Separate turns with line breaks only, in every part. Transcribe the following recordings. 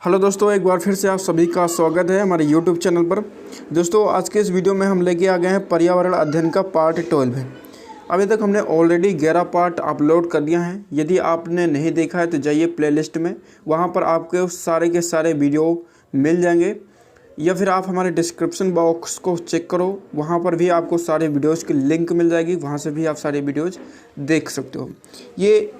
Hello दोस्तों, एक बार फिर से आप सभी का स्वागत है हमारे यूट्यूब चैनल पर। दोस्तों, आज के इस वीडियो में हम लेके आ गए हैं पर्यावरण अध्ययन का पार्ट 12 है। अभी तक हमने ऑलरेडी 11 पार्ट अपलोड कर दिया है। यदि आपने नहीं देखा है तो जाइए प्लेलिस्ट में, वहां पर आपके सारे के सारे वीडियो मिल जाएंगे, या फिर आप हमारे डिस्क्रिप्शन बॉक्स को चेक करो, वहाँ पर भी आपको सारे वीडियोज़ की लिंक मिल जाएगी, वहाँ से भी आप सारे वीडियोज़ देख सकते हो। ये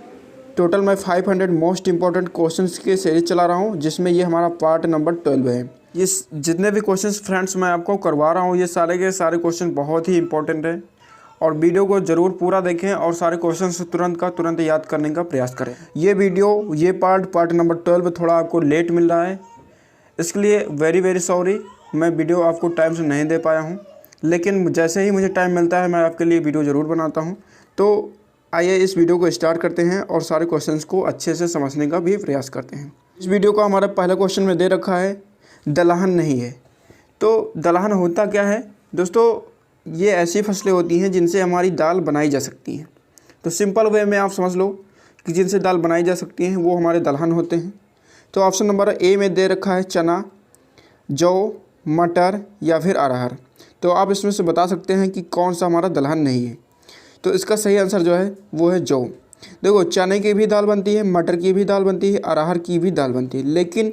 टोटल मैं 500 मोस्ट इंपॉर्टेंट क्वेश्चंस की सीरीज चला रहा हूँ, जिसमें ये हमारा पार्ट नंबर 12 है। ये जितने भी क्वेश्चंस फ्रेंड्स मैं आपको करवा रहा हूँ, ये सारे के सारे क्वेश्चन बहुत ही इंपॉर्टेंट हैं और वीडियो को ज़रूर पूरा देखें और सारे क्वेश्चंस तुरंत याद करने का प्रयास करें। ये वीडियो ये पार्ट नंबर 12 थोड़ा आपको लेट मिल रहा है, इसके लिए वेरी सॉरी। मैं वीडियो आपको टाइम से नहीं दे पाया हूँ, लेकिन जैसे ही मुझे टाइम मिलता है मैं आपके लिए वीडियो ज़रूर बनाता हूँ। तो आइए इस वीडियो को स्टार्ट करते हैं और सारे क्वेश्चंस को अच्छे से समझने का भी प्रयास करते हैं। इस वीडियो का हमारा पहला क्वेश्चन में दे रखा है दलहन नहीं है। तो दलहन होता क्या है दोस्तों? ये ऐसी फसलें होती हैं जिनसे हमारी दाल बनाई जा सकती हैं। तो सिंपल वे में आप समझ लो कि जिनसे दाल बनाई जा सकती हैं वो हमारे दलहन होते हैं। तो ऑप्शन नंबर ए में दे रखा है चना, जौ, मटर या फिर अरहर। तो आप इसमें से बता सकते हैं कि कौन सा हमारा दलहन नहीं है। तो इसका सही आंसर जो है वो है जौ। देखो, चने की भी दाल बनती है, मटर की भी दाल बनती है, अरहर की भी दाल बनती है, लेकिन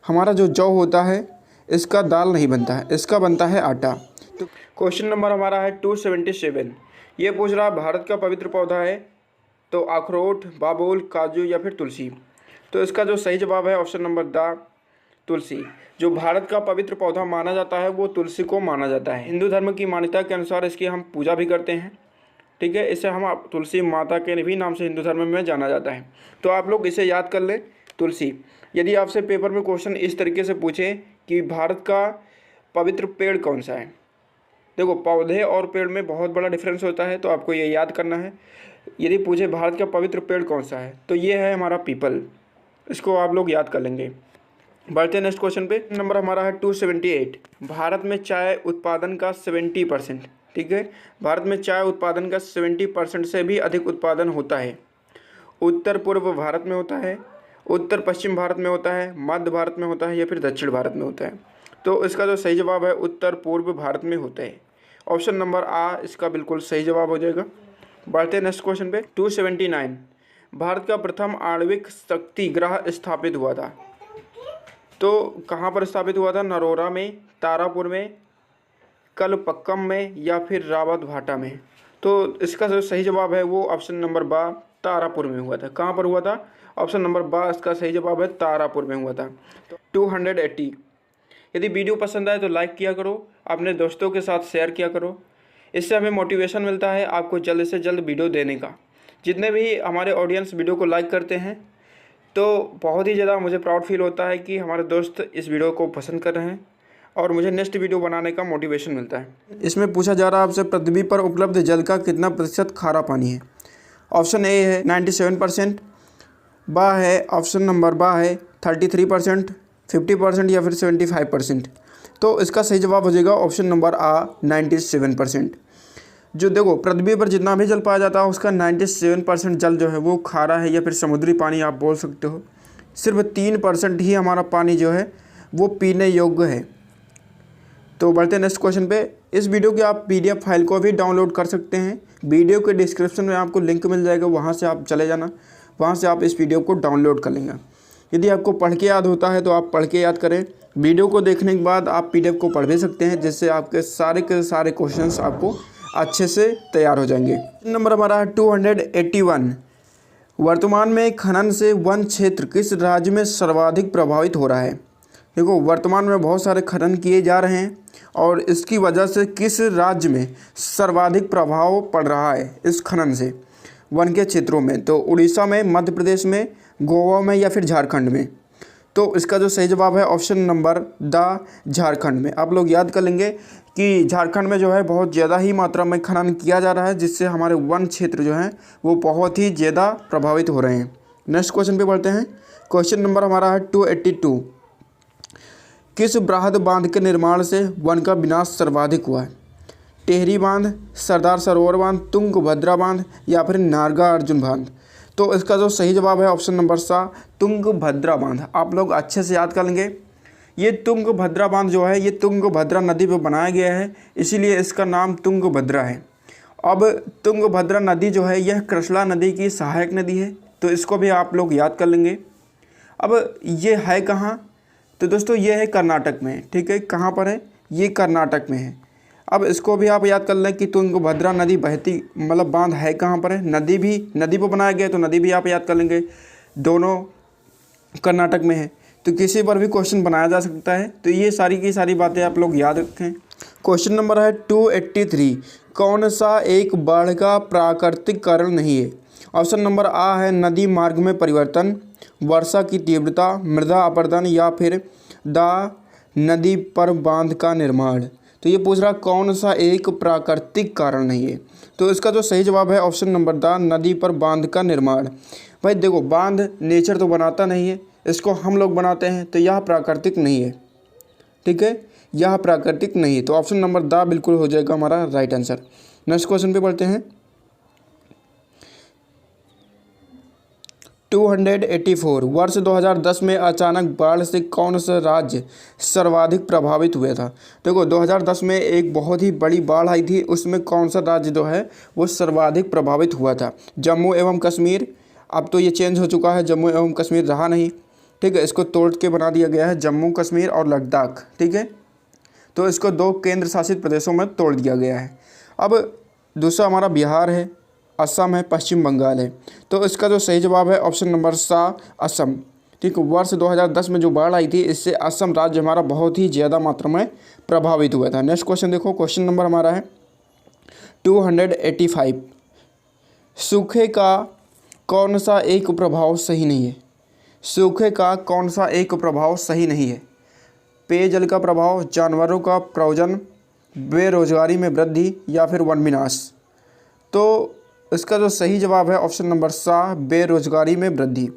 हमारा जो जौ होता है इसका दाल नहीं बनता है, इसका बनता है आटा। तो क्वेश्चन नंबर हमारा है 277। ये पूछ रहा है भारत का पवित्र पौधा है तो अखरोट, बाबुल, काजू या फिर तुलसी। तो इसका जो सही जवाब है ऑप्शन नंबर द तुलसी। जो भारत का पवित्र पौधा माना जाता है वो तुलसी को माना जाता है। हिंदू धर्म की मान्यता के अनुसार इसकी हम पूजा भी करते हैं, ठीक है। इसे हम तुलसी माता के भी नाम से हिंदू धर्म में जाना जाता है। तो आप लोग इसे याद कर लें, तुलसी। यदि आपसे पेपर में क्वेश्चन इस तरीके से पूछे कि भारत का पवित्र पेड़ कौन सा है, देखो पौधे और पेड़ में बहुत बड़ा डिफरेंस होता है, तो आपको ये याद करना है। यदि पूछे भारत का पवित्र पेड़ कौन सा है तो ये है हमारा पीपल। इसको आप लोग याद कर लेंगे। बढ़ते नेक्स्ट क्वेश्चन पे। नंबर हमारा है 278। भारत में चाय उत्पादन का 70%, ठीक है। भारत में चाय उत्पादन का 70% से भी अधिक उत्पादन होता है। उत्तर पूर्व भारत में होता है, उत्तर पश्चिम भारत में होता है, मध्य भारत में होता है या फिर दक्षिण भारत में होता है। तो इसका जो सही जवाब है उत्तर पूर्व भारत में होता है। ऑप्शन नंबर आ इसका बिल्कुल सही जवाब हो जाएगा। बढ़ते नेक्स्ट क्वेश्चन पे। 279। भारत का प्रथम आणविक शक्ति ग्रह स्थापित हुआ था। तो कहाँ पर स्थापित हुआ था? नरोरा में, तारापुर में, कलपक्कम में या फिर रावत भाटा में। तो इसका जो सही जवाब है वो ऑप्शन नंबर बा तारापुर में हुआ था। कहाँ पर हुआ था? ऑप्शन नंबर बा इसका सही जवाब है, तारापुर में हुआ था। 280। यदि वीडियो पसंद आए तो लाइक किया करो, अपने दोस्तों के साथ शेयर किया करो। इससे हमें मोटिवेशन मिलता है आपको जल्द से जल्द वीडियो देने का। जितने भी हमारे ऑडियंस वीडियो को लाइक करते हैं तो बहुत ही ज़्यादा मुझे प्राउड फील होता है कि हमारे दोस्त इस वीडियो को पसंद कर रहे हैं और मुझे नेक्स्ट वीडियो बनाने का मोटिवेशन मिलता है। इसमें पूछा जा रहा है आपसे पृथ्वी पर उपलब्ध जल का कितना प्रतिशत खारा पानी है। ऑप्शन ए है 97%, बा है ऑप्शन नंबर बा है 33%, 50% या फिर 75%। तो इसका सही जवाब हो जाएगा ऑप्शन नंबर आ 97%। जो देखो पृथ्वी पर जितना भी जल पाया जाता है उसका 97% जल जो है वो खारा है या फिर समुद्री पानी आप बोल सकते हो। सिर्फ 3% ही हमारा पानी जो है वो पीने योग्य है। तो बढ़ते नेक्स्ट क्वेश्चन पे। इस वीडियो की आप PDF फाइल को भी डाउनलोड कर सकते हैं। वीडियो के डिस्क्रिप्शन में आपको लिंक मिल जाएगा, वहाँ से आप चले जाना, वहाँ से आप इस वीडियो को डाउनलोड कर लेंगे। यदि आपको पढ़ के याद होता है तो आप पढ़ के याद करें। वीडियो को देखने के बाद आप PDF को पढ़ भी सकते हैं, जिससे आपके सारे के सारे क्वेश्चंस आपको अच्छे से तैयार हो जाएंगे। नंबर हमारा है 281। वर्तमान में खनन से वन क्षेत्र किस राज्य में सर्वाधिक प्रभावित हो रहा है? देखो वर्तमान में बहुत सारे खनन किए जा रहे हैं और इसकी वजह से किस राज्य में सर्वाधिक प्रभाव पड़ रहा है इस खनन से वन के क्षेत्रों में? तो उड़ीसा में, मध्य प्रदेश में, गोवा में या फिर झारखंड में। तो इसका जो सही जवाब है ऑप्शन नंबर द झारखंड में। आप लोग याद कर लेंगे कि झारखंड में जो है बहुत ज़्यादा ही मात्रा में खनन किया जा रहा है, जिससे हमारे वन क्षेत्र जो हैं वो बहुत ही ज़्यादा प्रभावित हो रहे हैं। नेक्स्ट क्वेश्चन पे बढ़ते हैं। क्वेश्चन नंबर हमारा है 282। किस बृहद बांध के निर्माण से वन का विनाश सर्वाधिक हुआ है? टेहरी बांध, सरदार सरोवर बांध, तुंगभद्रा बांध या फिर नागार्जुन बांध। तो इसका जो सही जवाब है ऑप्शन नंबर सा, तुंगभद्रा बांध। आप लोग अच्छे से याद कर लेंगे। ये तुंगभद्रा बांध जो है ये तुंगभद्रा नदी पर बनाया गया है, इसीलिए इसका नाम तुंगभद्रा है। अब तुंगभद्रा नदी जो है यह कृष्णा नदी की सहायक नदी है, तो इसको भी आप लोग याद कर लेंगे। अब ये है कहाँ, तो दोस्तों ये है कर्नाटक में। ठीक है, कहाँ पर है, ये कर्नाटक में है। अब इसको भी आप याद कर लें कि तुंगभद्रा नदी बहती मतलब बांध है कहाँ पर है, नदी पर बनाया गया, तो नदी भी आप याद कर लेंगे, दोनों कर्नाटक में है। तो किसी पर भी क्वेश्चन बनाया जा सकता है, तो ये सारी की सारी बातें आप लोग याद रखें। क्वेश्चन नंबर है 283, कौन सा एक बाढ़ का प्राकृतिक कारण नहीं है। ऑप्शन नंबर आ है नदी मार्ग में परिवर्तन, वर्षा की तीव्रता, मृदा अपरदन या फिर द नदी पर बांध का निर्माण। तो ये पूछ रहा कौन सा एक प्राकृतिक कारण नहीं है, तो इसका जो सही जवाब है ऑप्शन नंबर द नदी पर बांध का निर्माण। भाई देखो, बांध नेचर तो बनाता नहीं है, इसको हम लोग बनाते हैं, तो यह प्राकृतिक नहीं है। ठीक है, यह प्राकृतिक नहीं है, तो ऑप्शन नंबर द बिल्कुल हो जाएगा हमारा राइट आंसर। नेक्स्ट क्वेश्चन पे बढ़ते हैं। 284, वर्ष 2010 में अचानक बाढ़ से कौन सा राज्य सर्वाधिक प्रभावित हुआ था। देखो 2010 में एक बहुत ही बड़ी बाढ़ आई थी, उसमें कौन सा राज्य जो है वो सर्वाधिक प्रभावित हुआ था। जम्मू एवं कश्मीर, अब तो ये चेंज हो चुका है, जम्मू एवं कश्मीर रहा नहीं। ठीक है, इसको तोड़ के बना दिया गया है जम्मू कश्मीर और लद्दाख। ठीक है, तो इसको 2 केंद्र शासित प्रदेशों में तोड़ दिया गया है। अब दूसरा हमारा बिहार है, असम है, पश्चिम बंगाल है। तो इसका जो सही जवाब है ऑप्शन नंबर सा, असम। ठीक है, वर्ष 2010 में जो बाढ़ आई थी इससे असम राज्य हमारा बहुत ही ज़्यादा मात्रा में प्रभावित हुआ था। नेक्स्ट क्वेश्चन देखो, क्वेश्चन नंबर हमारा है 285, सूखे का कौन सा एक प्रभाव सही नहीं है। सूखे का कौन सा एक प्रभाव सही नहीं है। पेयजल का प्रभाव, जानवरों का प्रजनन, बेरोजगारी में वृद्धि या फिर वन विनाश। तो इसका जो सही जवाब है ऑप्शन नंबर सा, बेरोजगारी में वृद्धि।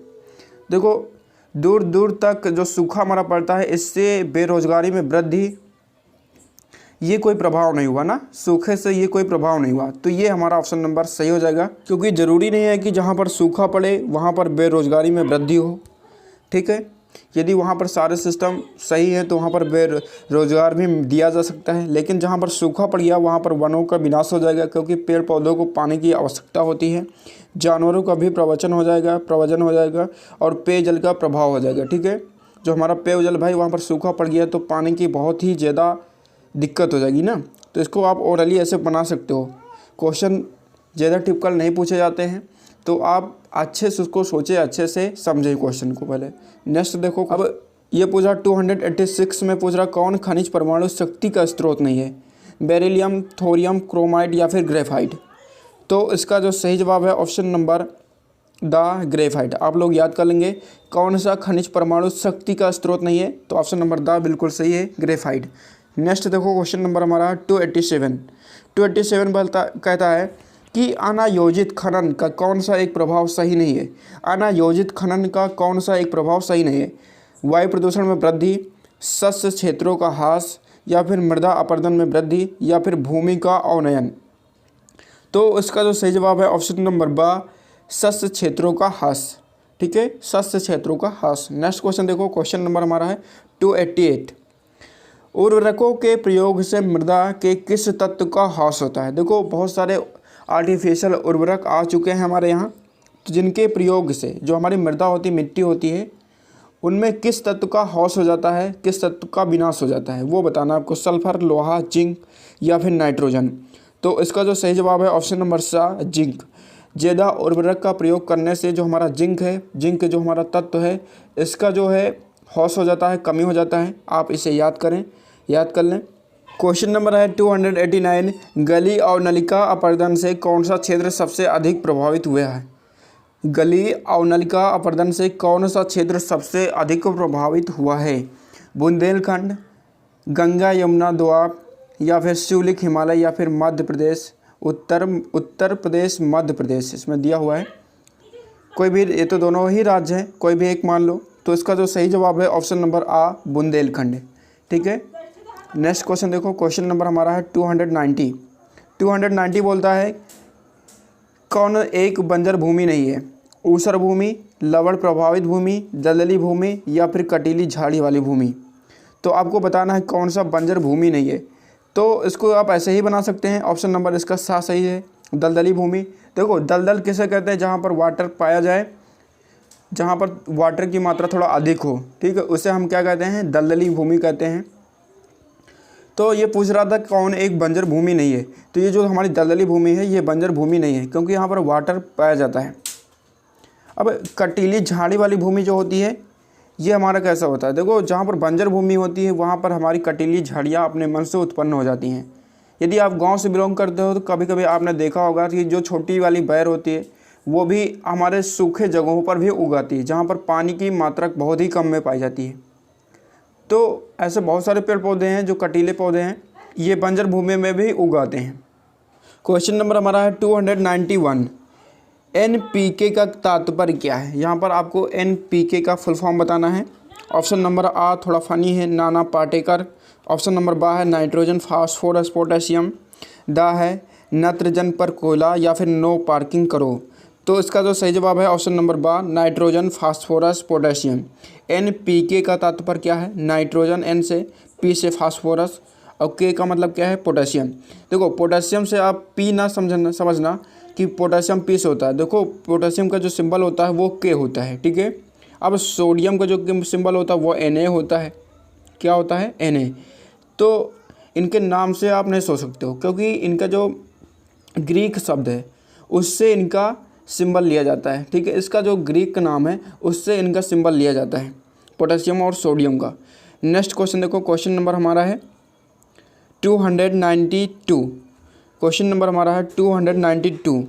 देखो दूर दूर तक जो सूखा हमारा पड़ता है इससे बेरोजगारी में वृद्धि, ये कोई प्रभाव नहीं हुआ ना, सूखे से ये कोई प्रभाव नहीं हुआ, तो ये हमारा ऑप्शन नंबर सही हो जाएगा। क्योंकि ज़रूरी नहीं है कि जहाँ पर सूखा पड़े वहाँ पर बेरोजगारी में वृद्धि हो। ठीक है, यदि वहाँ पर सारे सिस्टम सही है तो वहाँ पर बेरोजगार भी दिया जा सकता है, लेकिन जहाँ पर सूखा पड़ गया वहाँ पर वनों का विनाश हो जाएगा, क्योंकि पेड़ पौधों को पानी की आवश्यकता होती है, जानवरों का भी प्रवचन हो जाएगा और पेयजल का प्रभाव हो जाएगा। ठीक है, जो हमारा पेयजल भाई वहाँ पर सूखा पड़ गया तो पानी की बहुत ही ज़्यादा दिक्कत हो जाएगी ना। तो इसको आप ओरली ऐसे बना सकते हो, क्वेश्चन ज़्यादा टिपिकल नहीं पूछे जाते हैं, तो आप अच्छे से उसको सोचे, अच्छे से समझे क्वेश्चन को पहले। नेक्स्ट देखो, अब ये पूछा 286 में पूछ रहा कौन खनिज परमाणु शक्ति का स्रोत नहीं है। बेरिलियम, थोरियम, क्रोमाइट या फिर ग्रेफाइट। तो इसका जो सही जवाब है ऑप्शन नंबर द ग्रेफाइट। आप लोग याद कर लेंगे कौन सा खनिज परमाणु शक्ति का स्रोत नहीं है, तो ऑप्शन नंबर द बिल्कुल सही है, ग्रेफाइट। नेक्स्ट देखो, क्वेश्चन नंबर हमारा 287 कहता है कि अनायोजित खनन का कौन सा एक प्रभाव सही नहीं है। अनायोजित खनन का कौन सा एक प्रभाव सही नहीं है। वायु प्रदूषण में वृद्धि, शस्य क्षेत्रों का ह्रास या फिर मृदा अपरदन में वृद्धि या फिर भूमि का अवनयन। तो इसका जो सही जवाब है ऑप्शन नंबर ब, शस्य क्षेत्रों का ह्रास। ठीक है, शस्य क्षेत्रों का ह्रास। नेक्स्ट क्वेश्चन देखो, क्वेश्चन नंबर हमारा है 288, उर्वरकों के प्रयोग से मृदा के किस तत्व का ह्रास होता है। देखो बहुत सारे आर्टिफिशियल उर्वरक आ चुके हैं हमारे यहाँ, तो जिनके प्रयोग से जो हमारी मृदा होती, मिट्टी होती है, उनमें किस तत्व का ह्रास हो जाता है, किस तत्व का विनाश हो जाता है, वो बताना आपको। सल्फर, लोहा, जिंक या फिर नाइट्रोजन। तो इसका जो सही जवाब है ऑप्शन नंबर सा, जिंक। ज़्यादा उर्वरक का प्रयोग करने से जो हमारा जिंक है, जिंक जो हमारा तत्व है, इसका जो है ह्रास हो जाता है, कमी हो जाता है। आप इसे याद करें, याद कर लें। क्वेश्चन नंबर है 289, गली और नलिका अपरदन से कौन सा क्षेत्र सबसे अधिक प्रभावित हुआ है। गली और नलिका अपरदन से कौन सा क्षेत्र सबसे अधिक प्रभावित हुआ है। बुंदेलखंड, गंगा यमुना दोआब या फिर शिवलिक हिमालय या फिर मध्य प्रदेश, उत्तर प्रदेश, मध्य प्रदेश। इसमें दिया हुआ है कोई भी, ये तो दोनों ही राज्य हैं, कोई भी एक मान लो। तो इसका जो सही जवाब है ऑप्शन नंबर आ, बुंदेलखंड। ठीक है, नेक्स्ट क्वेश्चन देखो, क्वेश्चन नंबर हमारा है 290 बोलता है कौन एक बंजर भूमि नहीं है। ऊसर भूमि, लवण प्रभावित भूमि, दलदली भूमि या फिर कटीली झाड़ी वाली भूमि। तो आपको बताना है कौन सा बंजर भूमि नहीं है। तो इसको आप ऐसे ही बना सकते हैं। ऑप्शन नंबर इसका सात सही है, दलदली भूमि। देखो दलदल किसे कहते हैं, जहाँ पर वाटर पाया जाए, जहाँ पर वाटर की मात्रा थोड़ा अधिक हो, ठीक है, उसे हम क्या कहते हैं, दलदली भूमि कहते हैं। तो ये पूछ रहा था कौन एक बंजर भूमि नहीं है, तो ये जो हमारी दलदली भूमि है ये बंजर भूमि नहीं है, क्योंकि यहाँ पर वाटर पाया जाता है। अब कटीली झाड़ी वाली भूमि जो होती है ये हमारा कैसा होता है, देखो जहाँ पर बंजर भूमि होती है वहाँ पर हमारी कटीली झाड़ियाँ अपने मन से उत्पन्न हो जाती हैं। यदि आप गांव से बिलोंग करते हो तो कभी कभी आपने देखा होगा कि जो छोटी वाली बैर होती है वो भी हमारे सूखे जगहों पर भी उगाती है, जहाँ पर पानी की मात्रा बहुत ही कम में पाई जाती है। तो ऐसे बहुत सारे पेड़ पौधे हैं जो कटीले पौधे हैं, ये बंजर भूमि में भी उगाते हैं। क्वेश्चन नंबर हमारा है 291। NPK का तात्पर्य क्या है। यहाँ पर आपको NPK का फुल फॉर्म बताना है। ऑप्शन नंबर आ थोड़ा फनी है, नाना पाटेकर। ऑप्शन नंबर बा है नाइट्रोजन, फास्फोरस, पोटेशियम। दा है नत्रजन पर कोयला या फिर नो पार्किंग करो। तो इसका जो सही जवाब है ऑप्शन नंबर बा, नाइट्रोजन, फास्फोरस, पोटेशियम। NPK का तात्पर्य क्या है, नाइट्रोजन, N से, P से फास्फोरस और K का मतलब क्या है, पोटेशियम। देखो पोटेशियम से आप P ना समझना कि पोटेशियम P से होता है। देखो पोटेशियम का जो सिंबल होता है वो K होता है, ठीक है। अब सोडियम का जो सिंबल होता है वो Na होता है। क्या होता है, Na। तो इनके नाम से आप नहीं सोच सकते हो, क्योंकि इनका जो ग्रीक शब्द है उससे इनका सिंबल लिया जाता है, ठीक है। इसका जो ग्रीक नाम है उससे इनका सिंबल लिया जाता है, पोटेशियम और सोडियम का। नेक्स्ट क्वेश्चन देखो, क्वेश्चन नंबर हमारा है 292। क्वेश्चन नंबर हमारा है 292।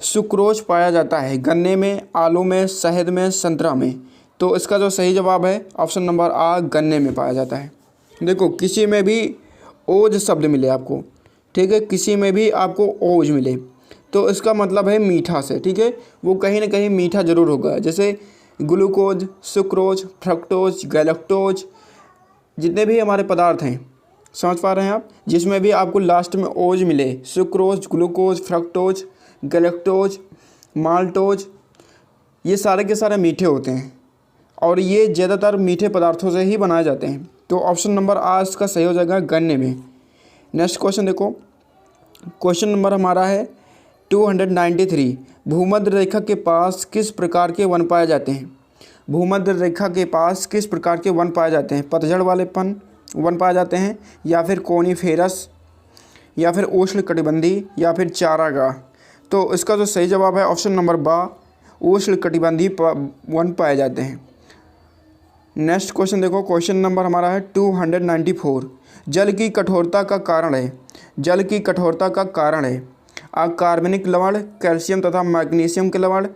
सुक्रोज पाया जाता है गन्ने में, आलू में, शहद में, संतरा में। तो इसका जो सही जवाब है ऑप्शन नंबर आ, गन्ने में पाया जाता है। देखो किसी में भी ओज शब्द मिले आपको, ठीक है, किसी में भी आपको ओज मिले तो इसका मतलब है मीठा से, ठीक है, वो कहीं ना कहीं मीठा ज़रूर होगा। जैसे ग्लूकोज, सुक्रोज, फ्रक्टोज, गैलेक्टोज, जितने भी हमारे पदार्थ हैं, समझ पा रहे हैं आप, जिसमें भी आपको लास्ट में ओज मिले, sucrose, glucose, fructose, galactose, maltose, ये सारे के सारे मीठे होते हैं और ये ज़्यादातर मीठे पदार्थों से ही बनाए जाते हैं। तो ऑप्शन नंबर आ इसका सही हो जाएगा, गन्ने में। नेक्स्ट क्वेश्चन देखो, क्वेश्चन नंबर हमारा है 293। भूमध्य रेखा के पास किस प्रकार के वन पाए जाते हैं। भूमध्य रेखा के पास किस प्रकार के वन पाए जाते हैं, पतझड़ वाले वन पाए जाते हैं या फिर कोनीफेरस या फिर उष्णकटिबंधी या फिर चारागाह। तो इसका जो सही जवाब है ऑप्शन नंबर बा, उष्णकटिबंधी वन पाए जाते हैं। नेक्स्ट क्वेश्चन देखो, क्वेश्चन नंबर हमारा है 294। जल की कठोरता का कारण है, जल की कठोरता का कारण है कार्बनिक लवण, कैल्शियम तथा मैग्नीशियम के लवण,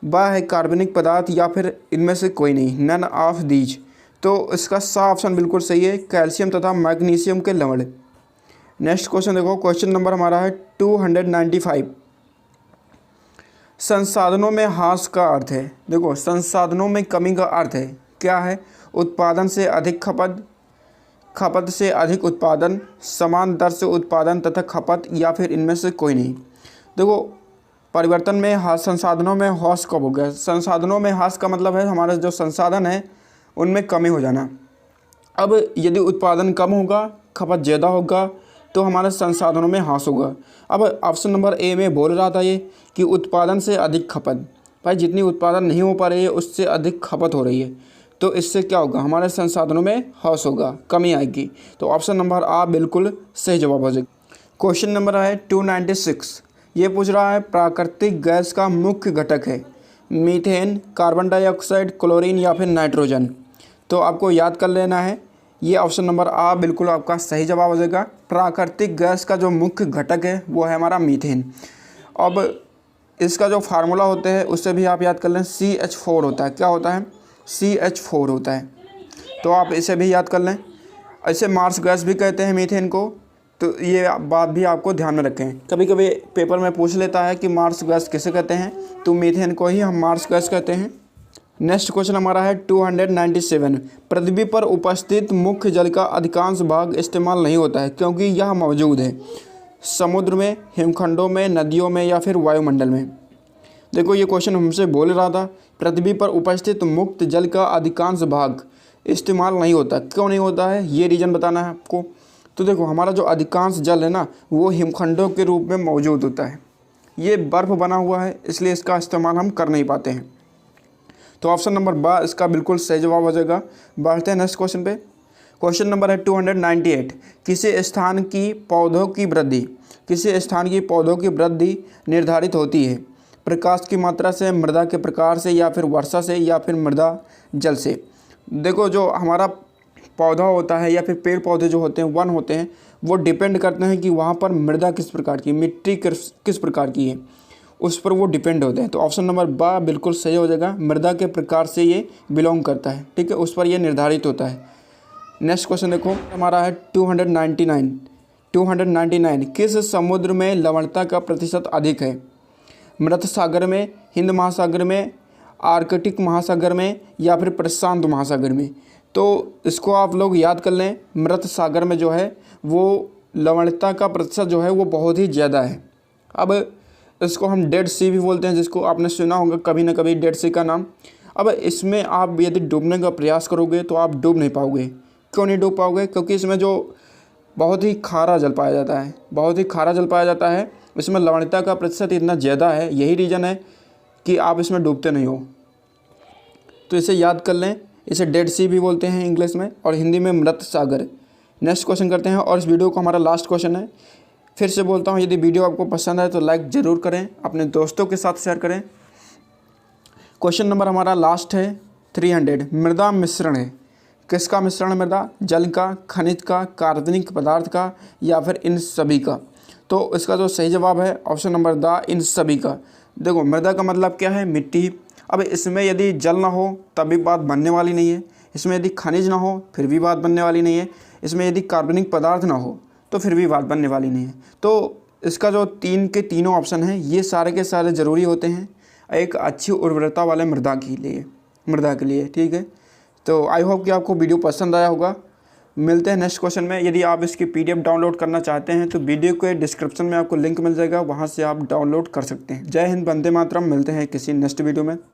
बा है कार्बनिक पदार्थ या फिर इनमें से कोई नहीं, नन ऑफ दीज। तो इसका सा ऑप्शन बिल्कुल सही है, कैल्शियम तथा मैग्नीशियम के लवण। नेक्स्ट क्वेश्चन देखो, क्वेश्चन नंबर हमारा है 295। संसाधनों में ह्रास का अर्थ है। देखो संसाधनों में कमी का अर्थ है क्या है, उत्पादन से अधिक खपत, खपत से अधिक उत्पादन, समान दर से उत्पादन तथा खपत या फिर इनमें से कोई नहीं। देखो परिवर्तन में ह्रास, संसाधनों में ह्रास कब हो गया, संसाधनों में ह्रास का मतलब है हमारे जो संसाधन है उनमें कमी हो जाना। अब यदि उत्पादन कम होगा, खपत ज़्यादा होगा तो हमारे संसाधनों में ह्रास होगा। अब ऑप्शन नंबर ए में बोल रहा था ये कि उत्पादन से अधिक खपत, भाई जितनी उत्पादन नहीं हो पा रही है उससे अधिक खपत हो रही है, तो इससे क्या होगा, हमारे संसाधनों में ह्रास होगा, कमी आएगी। तो ऑप्शन नंबर आ बिल्कुल सही जवाब हो जाएगा। क्वेश्चन नंबर है 296। ये पूछ रहा है प्राकृतिक गैस का मुख्य घटक है मीथेन, कार्बन डाइऑक्साइड, क्लोरीन या फिर नाइट्रोजन। तो आपको याद कर लेना है, ये ऑप्शन नंबर आ बिल्कुल आपका सही जवाब हो जाएगा। प्राकृतिक गैस का जो मुख्य घटक है वो है हमारा मीथेन। अब इसका जो फार्मूला होता है उससे भी आप याद कर लें, CH4 होता है। क्या होता है, CH4 होता है, तो आप इसे भी याद कर लें। ऐसे मार्स गैस भी कहते हैं मीथेन को, तो ये बात भी आपको ध्यान में रखें। कभी कभी पेपर में पूछ लेता है कि मार्स गैस किसे कहते हैं, तो मीथेन को ही हम मार्स गैस कहते हैं। नेक्स्ट क्वेश्चन हमारा है 297। पृथ्वी पर उपस्थित मुख्य जल का अधिकांश भाग इस्तेमाल नहीं होता है क्योंकि यह मौजूद है समुद्र में, हिमखंडों में, नदियों में या फिर वायुमंडल में। देखो ये क्वेश्चन हमसे बोल रहा था पृथ्वी पर उपस्थित मुक्त जल का अधिकांश भाग इस्तेमाल नहीं होता। क्यों नहीं होता है ये रीज़न बताना है आपको। तो देखो हमारा जो अधिकांश जल है ना वो हिमखंडों के रूप में मौजूद होता है। ये बर्फ़ बना हुआ है इसलिए इसका इस्तेमाल हम कर नहीं पाते हैं। तो ऑप्शन नंबर बा इसका बिल्कुल सही जवाब हो जाएगा। बढ़ते हैं नेक्स्ट क्वेश्चन पे। क्वेश्चन नंबर है 298। किसी स्थान की पौधों की वृद्धि निर्धारित होती है प्रकाश की मात्रा से, मृदा के प्रकार से, या फिर वर्षा से, या फिर मृदा जल से। देखो जो हमारा पौधा होता है या फिर पेड़ पौधे जो होते हैं, वन होते हैं, वो डिपेंड करते हैं कि वहाँ पर मृदा किस प्रकार की, मिट्टी किस प्रकार की है, उस पर वो डिपेंड होते हैं। तो ऑप्शन नंबर बा बिल्कुल सही हो जाएगा। मृदा के प्रकार से ये बिलोंग करता है, ठीक है, उस पर ये निर्धारित होता है। नेक्स्ट क्वेश्चन देखो हमारा है 299। किस समुद्र में लवणता का प्रतिशत अधिक है? मृत सागर में, हिंद महासागर में, आर्कटिक महासागर में, या फिर प्रशांत महासागर में। तो इसको आप लोग याद कर लें, मृत सागर में जो है वो लवणता का प्रतिशत जो है वो बहुत ही ज़्यादा है। अब इसको हम डेड सी भी बोलते हैं, जिसको आपने सुना होगा कभी ना कभी डेड सी का नाम। अब इसमें आप यदि डूबने का प्रयास करोगे तो आप डूब नहीं पाओगे। क्यों नहीं डूब पाओगे? क्योंकि इसमें जो बहुत ही खारा जल पाया जाता है, इसमें लवणता का प्रतिशत इतना ज़्यादा है, यही रीज़न है कि आप इसमें डूबते नहीं हो। तो इसे याद कर लें, इसे डेड सी भी बोलते हैं इंग्लिश में, और हिंदी में मृत सागर। नेक्स्ट क्वेश्चन करते हैं, और इस वीडियो को हमारा लास्ट क्वेश्चन है। फिर से बोलता हूँ, यदि वीडियो आपको पसंद आए तो लाइक ज़रूर करें, अपने दोस्तों के साथ शेयर करें। क्वेश्चन नंबर हमारा लास्ट है 300। मृदा मिश्रण है, किसका मिश्रण है मृदा? जल का, खनिज का, कार्बनिक पदार्थ का, या फिर इन सभी का। तो इसका जो सही जवाब है ऑप्शन नंबर द इन सभी का। देखो मृदा का मतलब क्या है? मिट्टी। अब इसमें यदि जल ना हो तब भी बात बनने वाली नहीं है, इसमें यदि खनिज ना हो फिर भी बात बनने वाली नहीं है, इसमें यदि कार्बनिक पदार्थ ना हो तो फिर भी बात बनने वाली नहीं है। तो इसका जो तीन के तीनों ऑप्शन हैं ये सारे के सारे ज़रूरी होते हैं एक अच्छी उर्वरता वाले मृदा के लिए, ठीक है। तो आई होप कि आपको वीडियो पसंद आया होगा। मिलते हैं नेक्स्ट क्वेश्चन में। यदि आप इसकी PDF डाउनलोड करना चाहते हैं तो वीडियो के डिस्क्रिप्शन में आपको लिंक मिल जाएगा, वहाँ से आप डाउनलोड कर सकते हैं। जय हिंद, वंदे मातरम। मिलते हैं किसी नेक्स्ट वीडियो में।